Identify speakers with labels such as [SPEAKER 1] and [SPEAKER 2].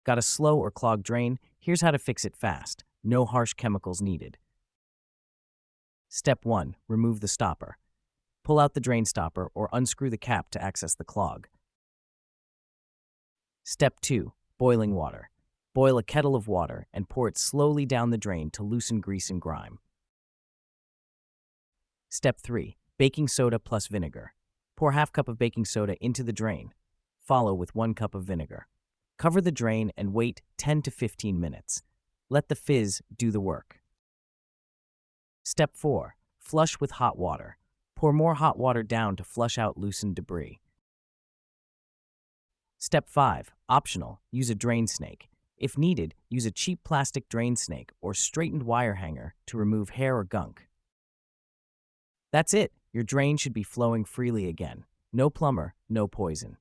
[SPEAKER 1] Got a slow or clogged drain? Here's how to fix it fast. No harsh chemicals needed. Step 1. Remove the stopper. Pull out the drain stopper or unscrew the cap to access the clog. Step 2. Boiling water. Boil a kettle of water and pour it slowly down the drain to loosen grease and grime. Step 3. Baking soda plus vinegar. Pour half cup of baking soda into the drain. Follow with 1 cup of vinegar. Cover the drain and wait 10 to 15 minutes. Let the fizz do the work. Step 4. Flush with hot water. Pour more hot water down to flush out loosened debris. Step 5. Optional. Use a drain snake. If needed, use a cheap plastic drain snake or straightened wire hanger to remove hair or gunk. That's it. Your drain should be flowing freely again. No plumber, no poison.